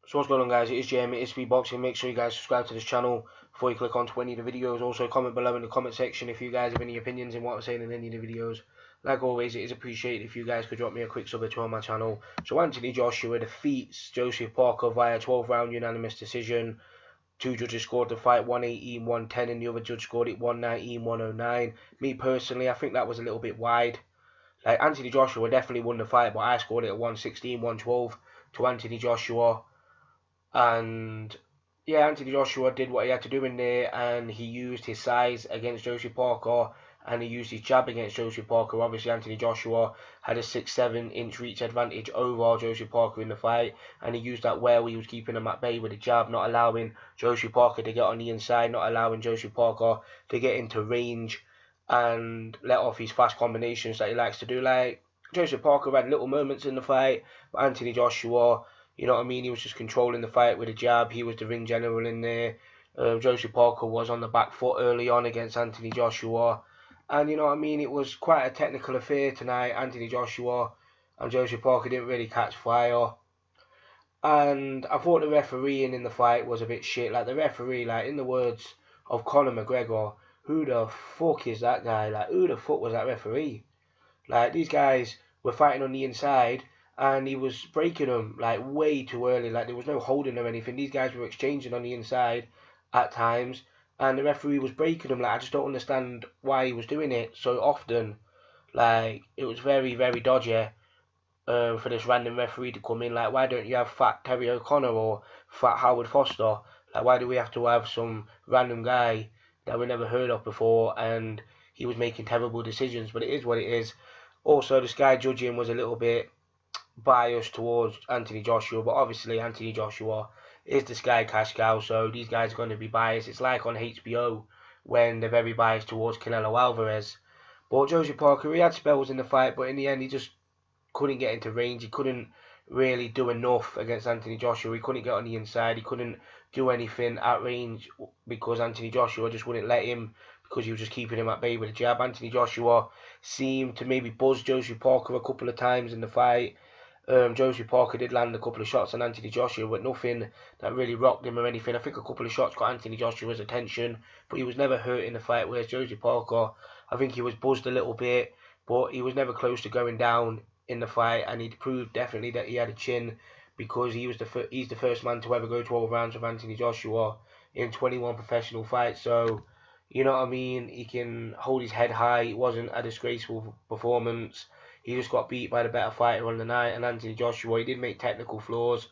So what's going on, guys? It is Jamie, it is speedboxing. Make sure you guys subscribe to this channel before you click on to any of the videos. Also comment below in the comment section if you guys have any opinions in what I'm saying in any of the videos. Like always, it is appreciated if you guys could drop me a quick sub or two on my channel. So Anthony Joshua defeats Joseph Parker via 12-round unanimous decision. Two judges scored the fight, 118-110, and the other judge scored it 119-109. Me personally, I think that was a little bit wide. Like, Anthony Joshua definitely won the fight, but I scored it at 116-112 to Anthony Joshua. And yeah, Anthony Joshua did what he had to do in there, and he used his size against Joseph Parker, and he used his jab against Joseph Parker. Obviously, Anthony Joshua had a 6-7 inch reach advantage over Joseph Parker in the fight, and he used that well. He was keeping him at bay with the jab, not allowing Joseph Parker to get on the inside, not allowing Joseph Parker to get into range and let off his fast combinations that he likes to do. Like, Joseph Parker had little moments in the fight, but Anthony Joshua, you know what I mean, he was just controlling the fight with a jab. He was the ring general in there. Joseph Parker was on the back foot early on against Anthony Joshua. And you know what I mean, it was quite a technical affair tonight. Anthony Joshua and Joseph Parker didn't really catch fire. And I thought the refereeing in the fight was a bit shit. Like, the referee, like, in the words of Conor McGregor, who the fuck is that guy? Like, who the fuck was that referee? Like, these guys were fighting on the inside, and he was breaking them like way too early. Like, there was no holding or anything. These guys were exchanging on the inside at times, and the referee was breaking them. Like, I just don't understand why he was doing it so often. Like, it was very, very dodgy for this random referee to come in. Like, why don't you have fat Terry O'Connor or fat Howard Foster? Like, why do we have to have some random guy that we never heard of before, and he was making terrible decisions? But it is what it is. Also, this guy judging was a little bit biased towards Anthony Joshua, but obviously Anthony Joshua is the Sky Cash Cow, so these guys are going to be biased. It's like on HBO when they're very biased towards Canelo Alvarez. But Joseph Parker, he had spells in the fight, but in the end he just couldn't get into range. He couldn't really do enough against Anthony Joshua. He couldn't get on the inside. He couldn't do anything at range because Anthony Joshua just wouldn't let him, because he was just keeping him at bay with a jab. Anthony Joshua seemed to maybe buzz Joseph Parker a couple of times in the fight. Joseph Parker did land a couple of shots on Anthony Joshua, but nothing that really rocked him or anything. I think a couple of shots got Anthony Joshua's attention, but he was never hurt in the fight, whereas Joseph Parker, I think he was buzzed a little bit, but he was never close to going down in the fight, and he proved definitely that he had a chin, because he's the first man to ever go 12 rounds with Anthony Joshua in 21 professional fights. So, you know what I mean, he can hold his head high. It wasn't a disgraceful performance. He just got beat by the better fighter on the night, and Anthony Joshua, he did make technical flaws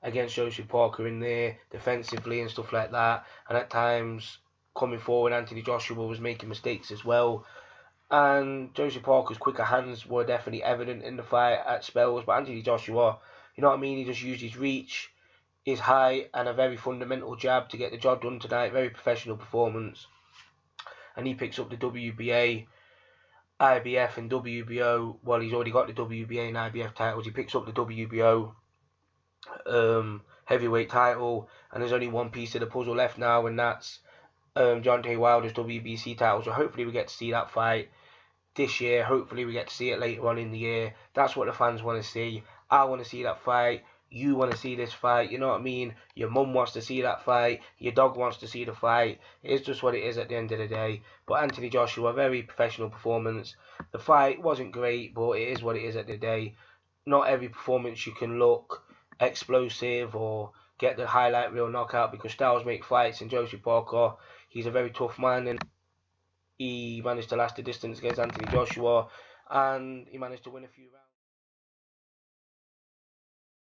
against Joseph Parker in there, defensively and stuff like that, and at times coming forward, Anthony Joshua was making mistakes as well. And Joseph Parker's quicker hands were definitely evident in the fight at spells, but Anthony Joshua, you know what I mean, he just used his reach, his height, and a very fundamental jab to get the job done tonight. Very professional performance, and he picks up the WBA, IBF and WBO. Well, he's already got the WBA and IBF titles. He picks up the WBO heavyweight title, and there's only one piece of the puzzle left now, and that's Deontay Wilder's WBC title. So hopefully we get to see that fight this year. Hopefully we get to see it later on in the year. That's what the fans want to see. I want to see that fight. You want to see this fight, you know what I mean? Your mum wants to see that fight. Your dog wants to see the fight. It's just what it is at the end of the day. But Anthony Joshua, very professional performance. The fight wasn't great, but it is what it is at the day. Not every performance you can look explosive or get the highlight reel knockout, because styles make fights, and Joseph Parker, he's a very tough man, and he managed to last the distance against Anthony Joshua, and he managed to win a few rounds.